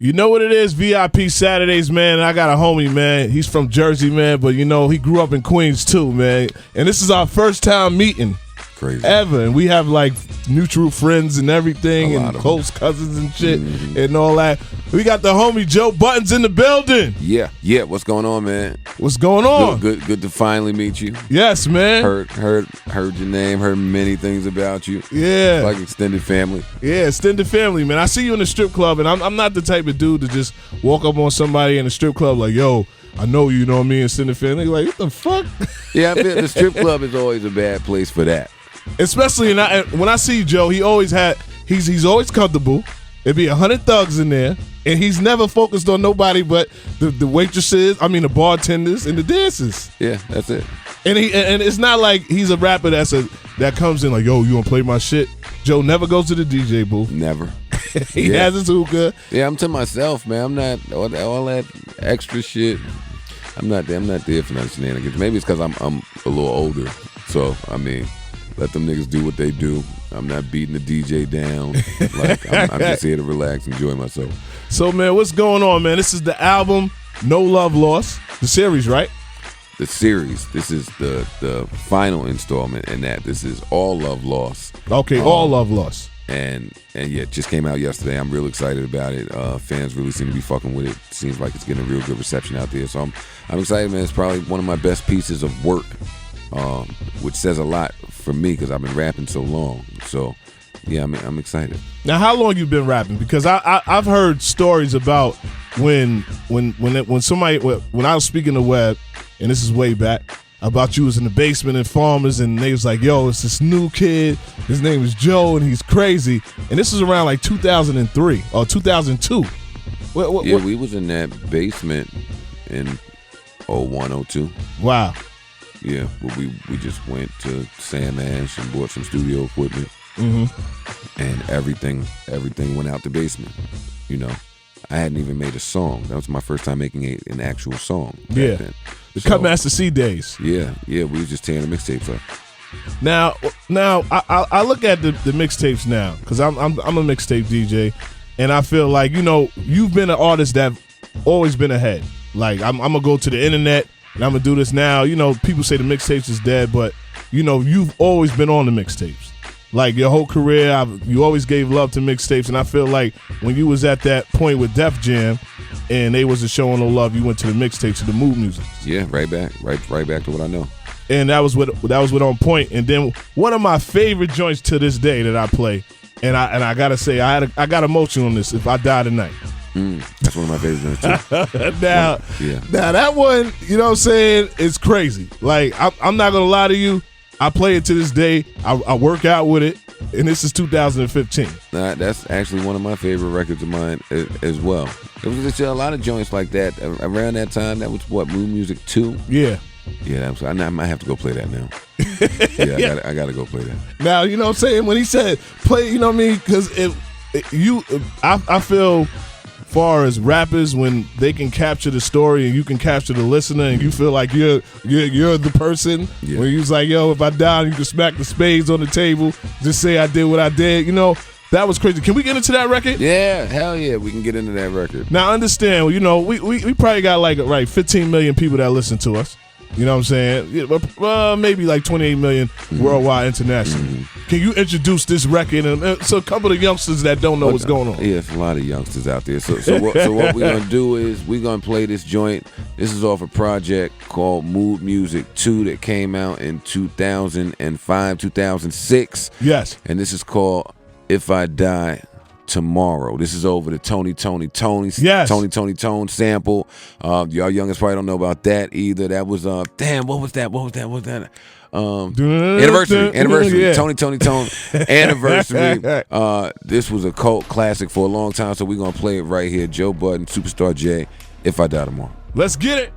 You know what it is, VIP Saturdays, man. I got a homie, man. He's from Jersey, man, but you know, he grew up in Queens too, man. And this is our first time meeting. Crazy. Ever. And we have like mutual friends and everything and close cousins and shit and all that. We got the homie Joe Budden's in the building. Yeah. What's going on, man? What's going on? Good to finally meet you. Yes, man. Heard your name, heard many things about you. Yeah. It's like extended family. Yeah, extended family, man. I see you in the strip club, and I'm not the type of dude to just walk up on somebody in the strip club like, yo, I know you know me, extended family. Like, what the fuck? Yeah, I feel the strip club is always a bad place for that. Especially when I see Joe, he's always comfortable. It'd be 100 thugs in there, and he's never focused on nobody but the waitresses, the bartenders, and the dancers. Yeah, that's it. And it's not like he's a rapper that comes in like, yo, you wanna play my shit? Joe never goes to the DJ booth. Never. He has his hookah. Yeah, I'm to myself, man. I'm not all that extra shit. I'm not there for none shenanigans. Maybe it's because I'm a little older, so let them niggas do what they do. I'm not beating the DJ down. Like I'm just here to relax, enjoy myself. So, man, what's going on, man? This is the album No Love Lost, the series, right? The series. This is the final installment in that. This is All Love Lost. Okay, All Love Lost. And yeah, it just came out yesterday. I'm real excited about it. Fans really seem to be fucking with it. Seems like it's getting a real good reception out there. So I'm excited, man. It's probably one of my best pieces of work, which says a lot for me because I've been rapping so long. So yeah, I'm excited. Now, how long you been rapping? Because I've heard stories about when I was speaking to Webb, and this is way back, about you was in the basement in Farmers, and they was like, yo, it's this new kid, his name is Joe, and he's crazy. And this was around like 2003 or 2002. Yeah, we was in that basement in 01, 02. Wow. Yeah, but we just went to Sam Ash and bought some studio equipment, and everything went out the basement. You know, I hadn't even made a song. That was my first time making an actual song. Yeah, then. The Cutmaster C days. Yeah, we was just tearing the mixtapes up. Now I look at the mixtapes now because I'm a mixtape DJ, and I feel like, you know, you've been an artist that always been ahead. Like I'm gonna go to the internet and I'm gonna do this now. You know, people say the mixtapes is dead, but you know, you've always been on the mixtapes. Like your whole career, you always gave love to mixtapes, and I feel like when you was at that point with Def Jam, and they wasn't showing no love, you went to the mixtapes, to the mood music. Yeah, right back to what I know. And that was what On Point. And then one of my favorite joints to this day that I play, and I gotta say, I got emotion on this. If I Die Tonight. That's one of my favorite joints too. Now that one, you know what I'm saying, it's crazy. Like I'm not gonna lie to you. I play it to this day. I work out with it, and this is 2015. That's actually one of my favorite records of mine as well. There was just a lot of joints like that around that time. That was what, Mood Music 2? Yeah. Yeah, I might have to go play that now. Yeah, I gotta go play that. Now, you know what I'm saying? When he said play, you know what I mean? Because I feel, far as rappers, when they can capture the story and you can capture the listener and you feel like you're the person, when you was like, yo, if I die, you can smack the spades on the table, just say I did what I did, you know, that was crazy. Can we get into that record? Yeah, hell yeah, we can get into that record. Now understand, you know, we probably got like 15 million people that listen to us. You know what I'm saying? Maybe like 28 million worldwide, internationally. Can you introduce this record? And so a couple of youngsters that don't know what's going on. Yeah, it's a lot of youngsters out there. So what we're going to do is we're going to play this joint. This is off a project called Mood Music 2 that came out in 2005, 2006. Yes. And this is called If I Die Tomorrow. This is over the Tony yes. Tone sample. Y'all youngest probably don't know about that either. That was what was that? Anniversary. Yeah. Tony Tone Anniversary. This was a cult classic for a long time, so we're gonna play it right here. Joe Budden, Superstar J, If I Die Tomorrow. Let's get it.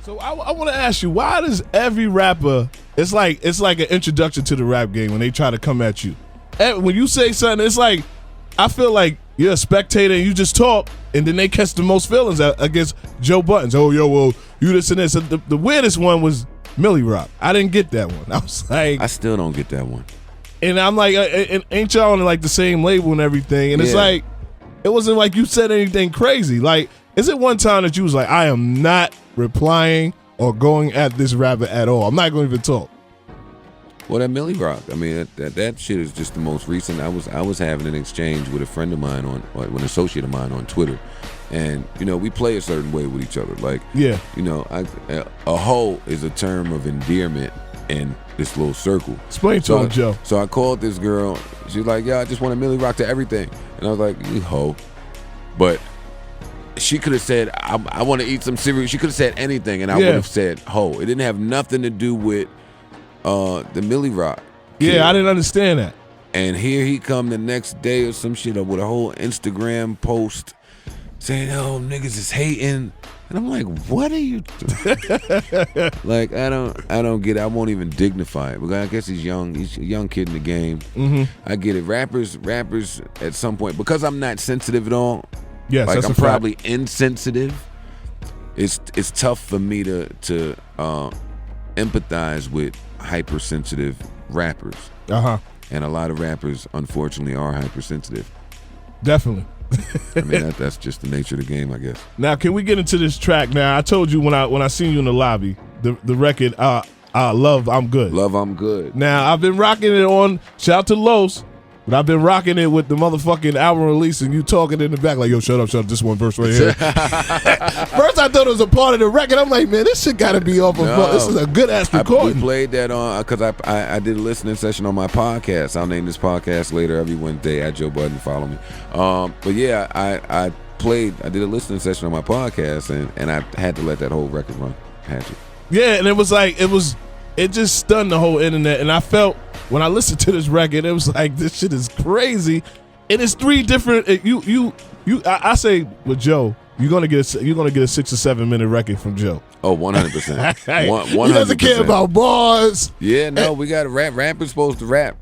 So I want to ask you, why does every rapper, it's like an introduction to the rap game when they try to come at you. When you say something, it's like, I feel like you're a spectator and you just talk, and then they catch the most feelings against Joe Budden. Oh, yo, well, you this and this. So the weirdest one was Millie Rock. I didn't get that one. I was like, I still don't get that one. And I'm like, and ain't y'all on like the same label and everything? And it's like, it wasn't like you said anything crazy. Like, is it one time that you was like, I am not replying or going at this rapper at all? I'm not going to even talk. Well, that Millie Rock, I mean, that shit is just the most recent. I was having an exchange with a friend of mine an associate of mine on Twitter, and you know we play a certain way with each other. Like, you know, a hoe is a term of endearment in this little circle. Explain to him, Joe. So I called this girl. She's like, "Yeah, I just want a Millie Rock to everything," and I was like, "You hoe," but she could have said, I want to eat some cereal. She could have said anything, and I would have said hoe. It didn't have nothing to do with the Millie Rock kid. Yeah, I didn't understand that. And here he come the next day or some shit with a whole Instagram post saying, "Oh, niggas is hating," and I'm like, "What are you doing?" Like, I don't get it. I won't even dignify it because I guess he's young. He's a young kid in the game. I get it. Rappers at some point, because I'm not sensitive at all. Yes, like that's I'm probably insensitive. It's tough for me to empathize with hypersensitive rappers. And a lot of rappers, unfortunately, are hypersensitive. Definitely. I mean, that's just the nature of the game, I guess. Now, can we get into this track? Now, I told you when I seen you in the lobby, the record, Love, I'm Good. Love, I'm Good. Now, I've been rocking it on, shout out to Los, but I've been rocking it with the motherfucking album release and you talking in the back like, yo, shut up, this one verse right here. First, I thought it was a part of the record. I'm like, man, this shit got to be off of, this is a good-ass recording. We played that on, because I did a listening session on my podcast. I'll name this podcast later every Wednesday at Joe Budden. Follow me. But yeah, I did a listening session on my podcast and I had to let that whole record run. Had to. Yeah, and it was like, it just stunned the whole internet, and I felt when I listened to this record, it was like, this shit is crazy, and it's three different. I say with Joe, you're gonna get a 6 or 7 minute record from Joe. Oh, 100%. 100%. He doesn't care about bars. Yeah, no, we got to rap. Rappers supposed to rap.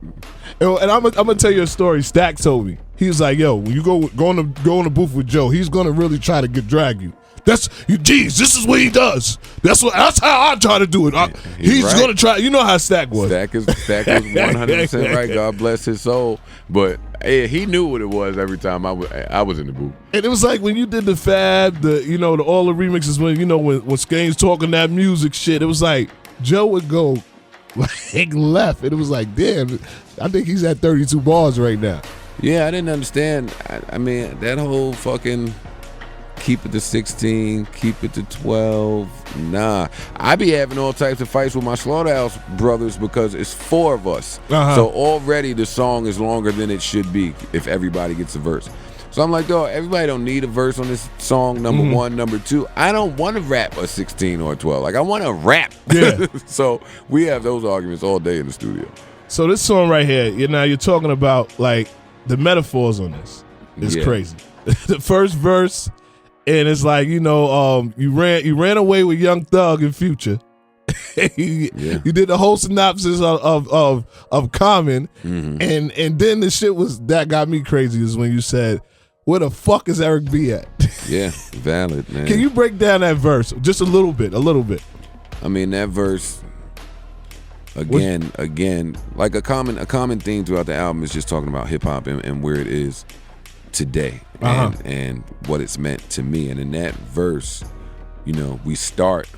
And I'm gonna tell you a story. Stack told me. He was like, yo, when you go in the booth with Joe, he's gonna really try to drag you. This is what he does. That's how I try to do it. He's right. Gonna try. You know how Stack was. Stack is 100% right. God bless his soul. But he knew what it was every time I was in the booth. And it was like when you did the Fab, all the remixes when Skane's talking that music shit. It was like Joe would go like left, and it was like, damn, I think he's at 32 bars right now. Yeah, I didn't understand. I mean, that whole fucking. Keep it to 16, keep it to 12. Nah. I be having all types of fights with my Slaughterhouse brothers because it's 4 of us. So already the song is longer than it should be if everybody gets a verse. So I'm like, dog, everybody don't need a verse on this song, number 1. Number 2, I don't want to rap a 16 or a 12. Like, I want to rap. Yeah. So we have those arguments all day in the studio. So this song right here, you're talking about, like, the metaphors on this is crazy. The first verse... And it's like, you ran away with Young Thug and Future. You did the whole synopsis of Common, and then the shit that got me crazy is when you said, "Where the fuck is Eric B at?" Yeah, valid, man. Can you break down that verse just a little bit? I mean, that verse again, like a common theme throughout the album is just talking about hip hop and where it is today and what it's meant to me. And in that verse, we start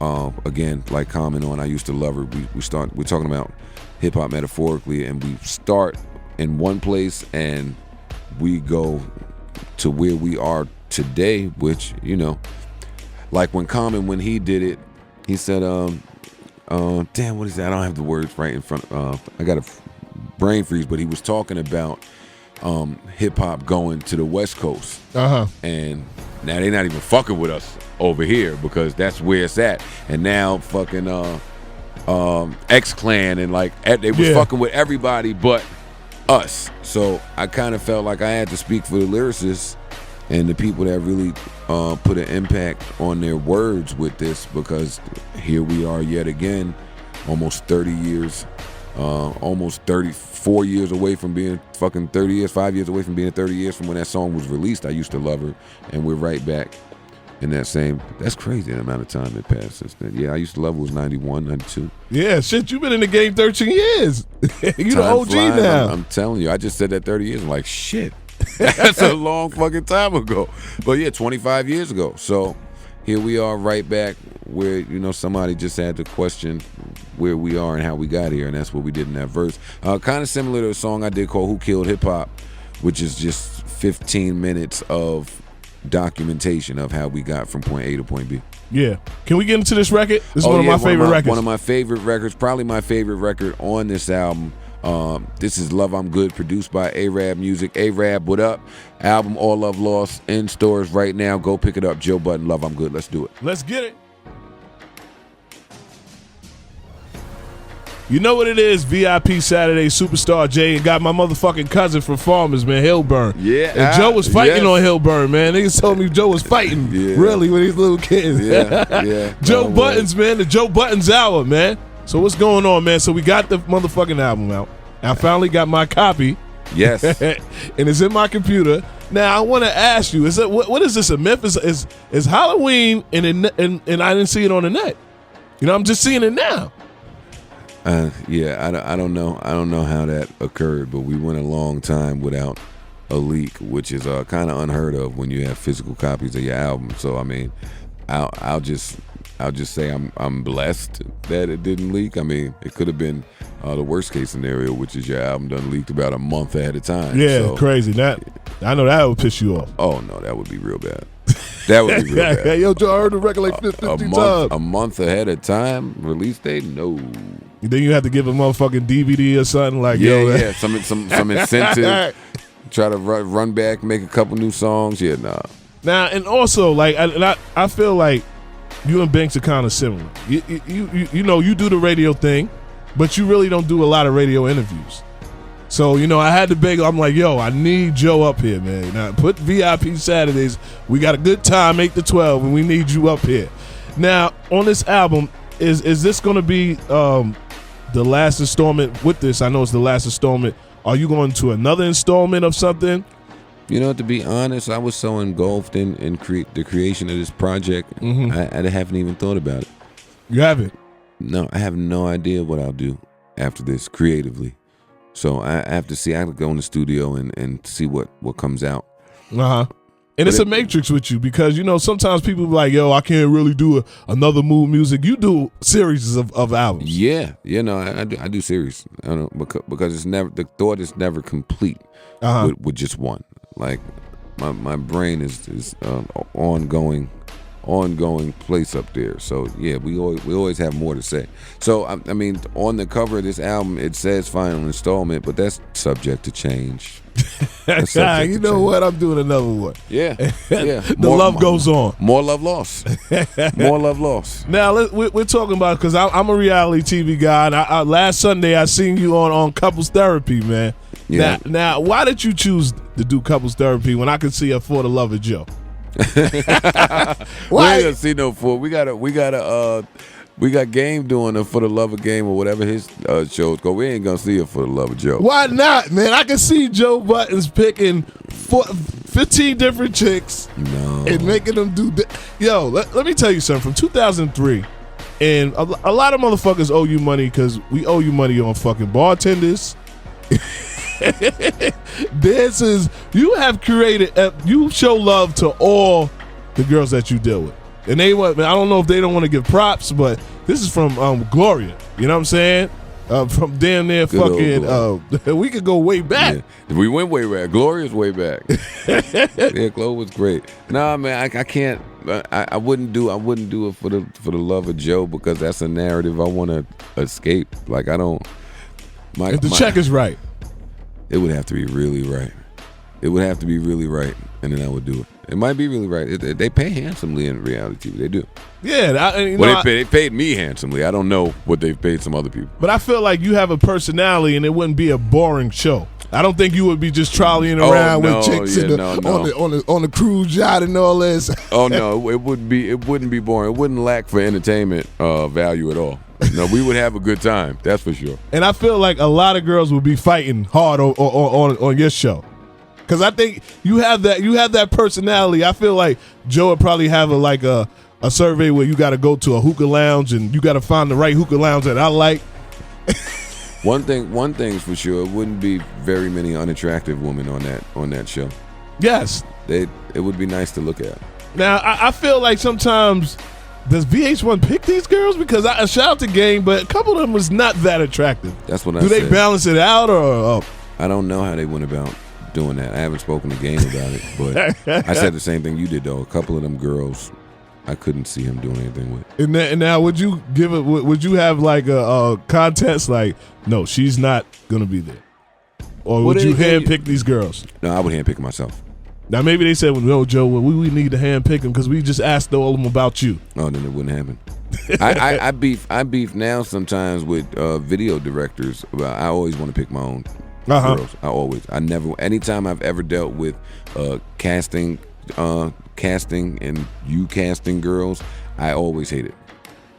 again, like Common on I Used to Love Her. We're talking about hip hop metaphorically, and we start in one place and we go to where we are today, which like when he did it, he said damn, what is that? I don't have the words right in front. I got a brain freeze, but he was talking about hip hop going to the West Coast, and now they're not even fucking with us over here because that's where it's at. And now fucking X-Clan and like they was fucking with everybody but us. So I kind of felt like I had to speak for the lyricists and the people that really put an impact on their words with this, because here we are yet again, almost 30 years. Almost 34 years away from being fucking 30 years, 5 years away from being 30 years from when that song was released, I Used to Love Her, and we're right back in that same. That's crazy the amount of time that passed since then. Yeah, I used to love it was 91, 92. Yeah, shit, you've been in the game 13 years. You the OG flies, now. I'm telling you, I just said that 30 years. I'm like, shit, that's a long fucking time ago. But yeah, 25 years ago. So here we are right back where, somebody just had to question where we are and how we got here, and that's what we did in that verse. Kind of similar to a song I did called Who Killed Hip Hop, which is just 15 minutes of documentation of how we got from point A to point B. Yeah. Can we get into this record? This is one of my favorite records. One of my favorite records, probably my favorite record on this album. This is Love I'm Good, produced by A-Rab Music. A-Rab, what up? Album All Love Lost in stores right now. Go pick it up. Joe Budden, Love I'm Good. Let's do it. Let's get it. You know what it is, VIP Saturday, Superstar J, and got my motherfucking cousin from Farmers, man, Hillburn. Yeah. And Joe was fighting on Hillburn, man. Niggas told me Joe was fighting, really, with these little kids. Yeah. Joe Budden's, man, the Joe Budden's hour, man. So what's going on, man? So we got the motherfucking album out. I finally got my copy. Yes. And it's in my computer. Now, I want to ask you, is it what is this, a myth? Is Halloween and I didn't see it on the net? I'm just seeing it now. I don't know. I don't know how that occurred, but we went a long time without a leak, which is kind of unheard of when you have physical copies of your album. So I mean, I'll just say I'm blessed that it didn't leak. I mean, it could have been the worst case scenario, which is your album done leaked about a month ahead of time. Yeah, so, crazy. I know that would piss you off. Oh no, that would be real bad. That would be real bad. Yo, Joe, I heard the record like 50 times. A month ahead of time, release date? No. Then you have to give a motherfucking DVD or something like some incentive. Try to run back, make a couple new songs. Yeah, nah. Now, and also, I feel like you and Banks are kind of similar. You do the radio thing, but you really don't do a lot of radio interviews. So, I had to beg. I'm like, yo, I need Joe up here, man. Now, put VIP Saturdays. We got a good time, 8 to 12, and we need you up here. Now, on this album, is this going to be the last installment with this? I know it's the last installment. Are you going to another installment of something? To be honest, I was so engulfed in the creation of this project, I haven't even thought about it. You haven't? No, I have no idea what I'll do after this creatively. So I have to see. I have to go in the studio and see what comes out. And it's a matrix with you because sometimes people be like, yo, I can't really do another mood music. You do series of albums. Yeah, I do series. I don't know, because it's never, the thought is never complete with just one. Like my brain is ongoing place up there. So yeah, we always have more to say. So I mean, on the cover of this album, it says final installment, but that's subject to change. You know what? I'm doing another one. Yeah. The love goes on. More love lost. More love lost. Now we're talking about, because I'm a reality TV guy. And last Sunday I seen you on Couples Therapy, man. Yeah. Now, why did you choose to do Couples Therapy when I could see a For the Love of Joe? We ain't gonna see no fool. We got Game doing a For the Love of Game or whatever his shows go. We ain't gonna see it For the Love of Joe. Why not, man? I can see Joe Budden's picking 15 different chicks and making them do. Yo, let me tell you something. From 2003, and a lot of motherfuckers owe you money because we owe you money on fucking bartenders. Dancers, you have created. You show love to all the girls that you deal with, and I don't know if they don't want to give props, but this is from Gloria. You know what I'm saying? From damn near fucking. We could go way back. Yeah. We went way back. Gloria's way back. Yeah, Gloria was great. Nah, man, I can't. I wouldn't do it for the love of Joe, because that's a narrative I want to escape. Like, I don't. If the check is right. It would have to be really right. It would have to be really right, and then I would do it. It might be really right. They pay handsomely in reality TV. They do. Yeah. They paid me handsomely. I don't know what they've paid some other people. But I feel like you have a personality, and it wouldn't be a boring show. I don't think you would be just trolleying around with chicks on the cruise yacht and all this. Oh no, it wouldn't be boring. It wouldn't lack for entertainment value at all. No, we would have a good time. That's for sure. And I feel like a lot of girls would be fighting hard on your show. Because I think you have that personality. I feel like Joe would probably have a survey where you got to go to a hookah lounge and you got to find the right hookah lounge that I like. One thing's for sure, it wouldn't be very many unattractive women on that show. Yes. It would be nice to look at. Now, I feel like sometimes, does VH1 pick these girls? Because I shout out to Game, but a couple of them was not that attractive. That's what I said. Do they balance it out or? I don't know how they went about doing that. I haven't spoken to Game about it, but I said the same thing you did, though. A couple of them girls, I couldn't see him doing anything with. And now, would you give it? Would you have like a contest? Like, no, she's not gonna be there, or would you handpick these girls? No, I would handpick myself. Now maybe they said, well, no, Joe, we need to handpick them because we just asked all of them about you. Oh, then it wouldn't happen. I beef now sometimes with video directors. I always want to pick my own girls. I never. Anytime I've ever dealt with casting and you casting girls, I always hate it.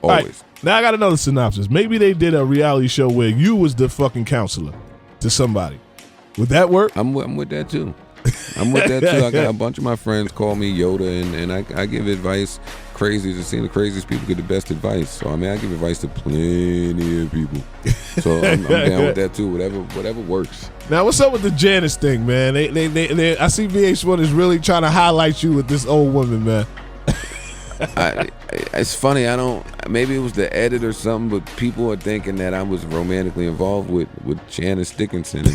Always. Right, now I got another synopsis. Maybe they did a reality show where you was the fucking counselor to somebody. Would that work? I'm with that too. I'm with that too. I got a bunch of my friends call me Yoda, and I give advice. Crazies, I've seen the craziest people get the best advice. So I mean, I give advice to plenty of people. So I'm down with that too. Whatever works. Now, what's up with the Janice thing, man? They I see VH1 is really trying to highlight you with this old woman, man. It's funny. Maybe it was the edit or something, but people are thinking that I was romantically involved with Janice Dickinson. And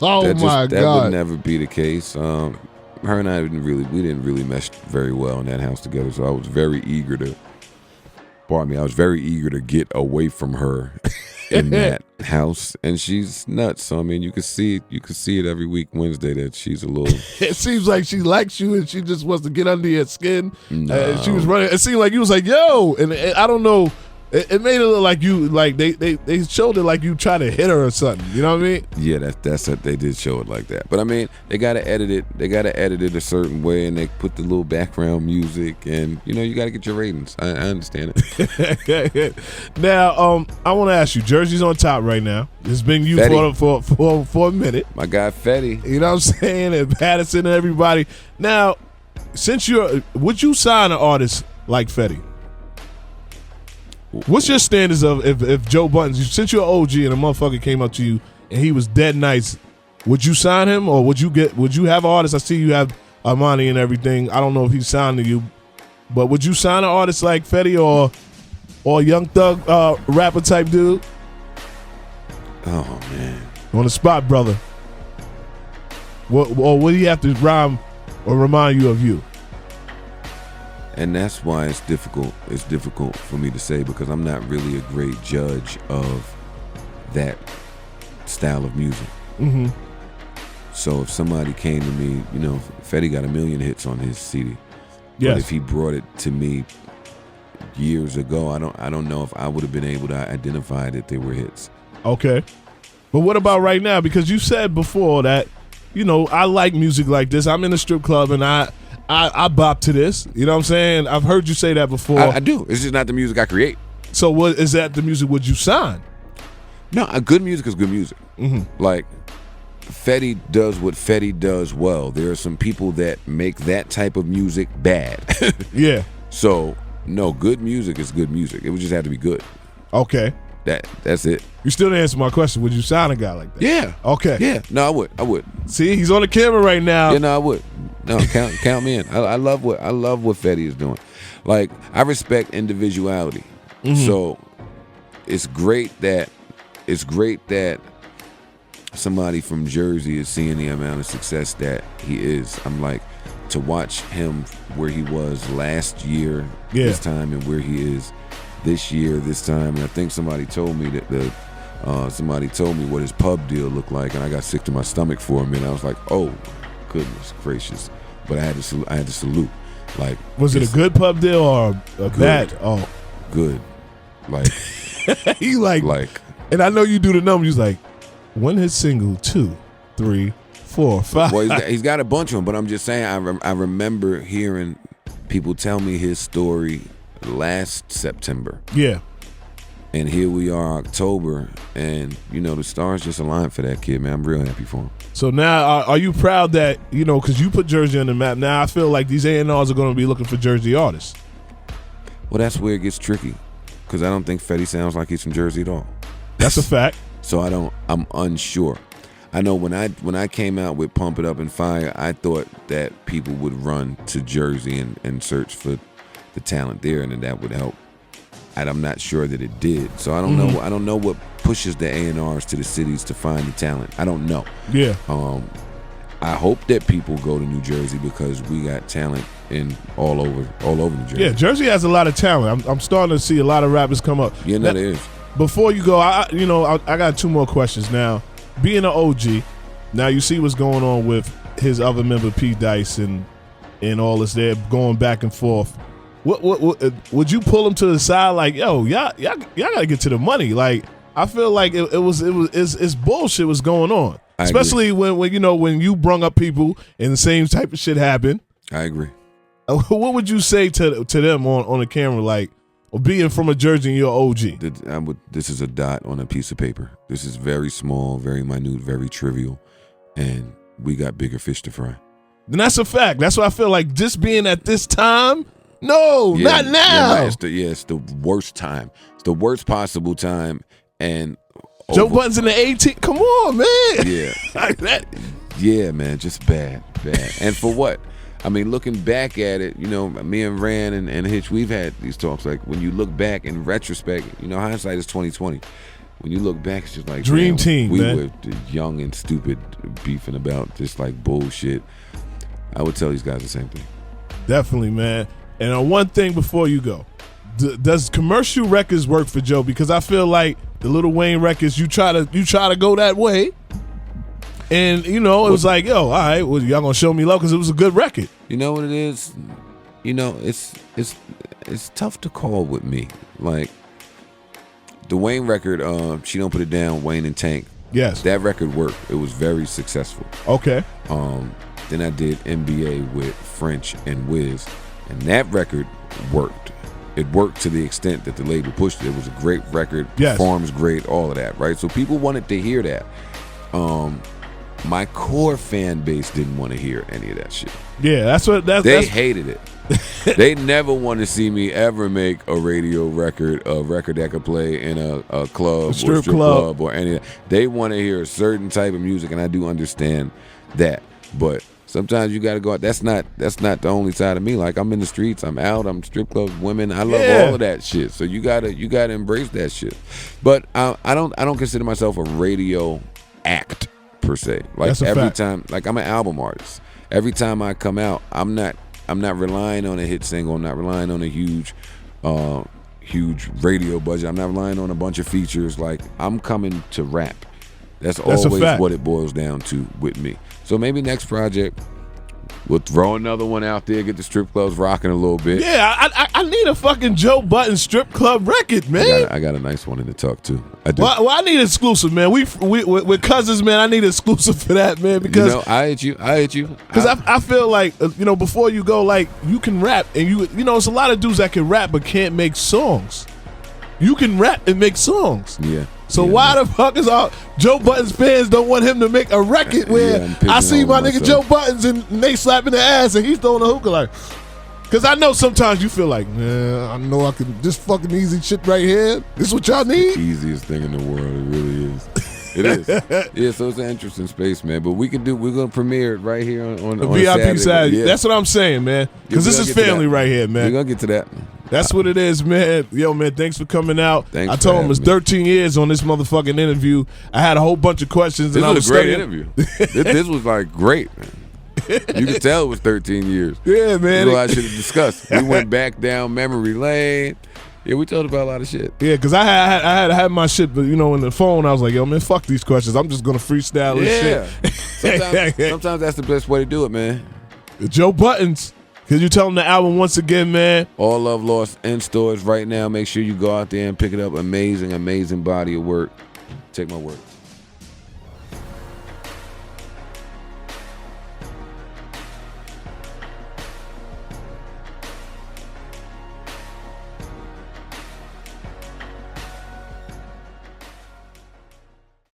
God. That would never be the case. Her and I didn't really mesh very well in that house together. So I was very eager to get away from her in that house. And she's nuts. So I mean, you can see it every week Wednesday that she's a little. It seems like she likes you and she just wants to get under your skin. No. She was running. It seemed like you was like, yo, and I don't know. It made it look like you, like they showed it like you tried to hit her or something. You know what I mean? Yeah, that's what they did show it like that. But I mean, they gotta edit it. They gotta edit it a certain way, and they put the little background music, and you gotta get your ratings. I understand it. Now, I want to ask you. Jersey's on top right now. It's been you for a minute. My guy Fetty. You know what I'm saying? And Patterson and everybody. Now, would you sign an artist like Fetty? What's your standards of if Joe Budden, since you're an OG and a motherfucker came up to you and he was dead nice, would you sign him or would you have artists? I see you have Armani and everything. I don't know if he's signed to you, but would you sign an artist like Fetty or Young Thug rapper type dude? Oh man, on the spot, brother. What do you have to rhyme or remind you of you? And that's why it's difficult. It's difficult for me to say because I'm not really a great judge of that style of music. Mm-hmm. So if somebody came to me, Fetty got 1 million hits on his CD. Yes. But if he brought it to me years ago, I don't know if I would have been able to identify that they were hits. Okay. But what about right now? Because you said before that, I like music like this. I'm in a strip club and I bop to this. You know what I'm saying? I've heard you say that before. I do. It's just not the music I create. So what is that the music would you sign? No, good music is good music. Mm-hmm. Like, Fetty does what Fetty does well. There are some people that make that type of music bad. Yeah. So, no, good music is good music. It would just have to be good. Okay. That's it. You still didn't answer my question. Would you sign a guy like that? Yeah. Okay. Yeah. No, I would. See, he's on the camera right now. Yeah, no, I would. No, count me in. I love what Fetty is doing. Like, I respect individuality. Mm-hmm. So it's great that somebody from Jersey is seeing the amount of success that he is. I'm like, to watch him where he was last year, this time, and where he is this year, this time. And I think somebody told me what his pub deal looked like, and I got sick to my stomach for a minute. I was like, oh, goodness gracious. But I had to salute. Like, was it a good pub deal or a bad? Oh, good. Like, he like, and I know you do the numbers. He's like, 1 hit single, 2, 3, 4, 5. Well, he's got a bunch of them, but I'm just saying, I remember hearing people tell me his story last September. Yeah. And here we are, October, and the stars just aligned for that kid, man. I'm real happy for him. So now, are you proud that because you put Jersey on the map? Now I feel like these A&Rs are going to be looking for Jersey artists. Well, that's where it gets tricky, because I don't think Fetty sounds like he's from Jersey at all. That's a fact. So I'm unsure. I know when I came out with Pump It Up and Fire, I thought that people would run to Jersey and search for the talent there, and that would help. And I'm not sure that it did. So I don't know. I don't know what pushes the A&Rs to the cities to find the talent. I don't know. Yeah. I hope that people go to New Jersey, because we got talent in all over New Jersey. Yeah, Jersey has a lot of talent. I'm starting to see a lot of rappers come up. Yeah, no, there is. Before you go, I got 2 more questions. Now, being an OG, now you see what's going on with his other member P Dice and all this. They're going back and forth. What would you pull him to the side like, yo, y'all gotta get to the money? Like, I feel like it's bullshit what's going on. Especially when you brung up people and the same type of shit happened. I agree. What would you say to them on the camera, like, being from a Jersey and you're OG? This is a dot on a piece of paper. This is very small, very minute, very trivial, and we got bigger fish to fry. Then that's a fact. That's why I feel like just being at this time. No, not now. Yeah, it's the worst time. It's the worst possible time. And Joe Budden's in the 18. Come on, man. Yeah. Like that. Yeah, man, just bad. And for what? I mean, looking back at it, me and Rand and Hitch, we've had these talks. Like, when you look back in retrospect, hindsight is 2020. When you look back, it's just like, dream team. We man. were young and stupid, beefing about just like bullshit. I would tell these guys the same thing. Definitely, man. And on one thing before you go, does commercial records work for Joe? Because I feel like the Lil Wayne records, you try to go that way, and it was like, yo, all right, well, y'all gonna show me love because it was a good record. You know what it is? It's tough to call with me. Like, the Wayne record, She Don't Put It Down, Wayne and Tank. Yes, that record worked. It was very successful. Okay. Then I did NBA with French and Wiz, and that record worked. It worked to the extent that the label pushed it. It was a great record, yes. Performs great, all of that, right? So people wanted to hear that. My core fan base didn't want to hear any of that shit. Yeah, they hated it. They never want to see me ever make a radio record, a record that could play in a club, strip club or any of that. They want to hear a certain type of music, and I do understand that. But sometimes you got to go out. That's not the only side of me. Like, I'm in the streets, I'm out, I'm strip clubs, women. I love all of that shit. So you gotta embrace that shit. But I don't consider myself a radio act per se. Like, every time, like, I'm an album artist. Every time I come out, I'm not relying on a hit single. I'm not relying on a huge radio budget. I'm not relying on a bunch of features. Like, I'm coming to rap. That's always what it boils down to with me. So maybe next project, we'll throw another one out there, get the strip clubs rocking a little bit. Yeah, I need a fucking Joe Budden strip club record, man. I got a nice one in the tuck too. I do. Well, I need exclusive, man. We're cousins, man. I need exclusive for that, man. Because I hate you. Because I feel like before you go, like, you can rap, and it's a lot of dudes that can rap but can't make songs. You can rap and make songs. Yeah. So why the fuck is all Joe Budden's fans don't want him to make a record where I see my nigga Joe Budden's and they slapping the ass and he's throwing a hookah, like? Because I know sometimes you feel like, man, I know I can, this fucking easy shit right here. This is what y'all need? The easiest thing in the world. It really is. It is. Yeah, so it's an interesting space, man. But we're going to premiere it right here on the VIP side. Yeah. That's what I'm saying, man. Because this is family right here, man. We're going to get to that. That's what it is, man. Yo, man, thanks for coming out. Thanks. I told him it's 13 years on this motherfucking interview. I had a whole bunch of questions. This was a great interview. This was like great, man. You can tell it was 13 years. Yeah, man. That's what I should have discussed. We went back down memory lane. Yeah, we talked about a lot of shit. Yeah, because I had my shit, but in the phone, I was like, yo, man, fuck these questions. I'm just gonna freestyle this shit. Sometimes that's the best way to do it, man. Joe Budden's. Could you tell them the album once again, man? All Love Lost in stores right now. Make sure you go out there and pick it up. Amazing, amazing body of work. Take my word.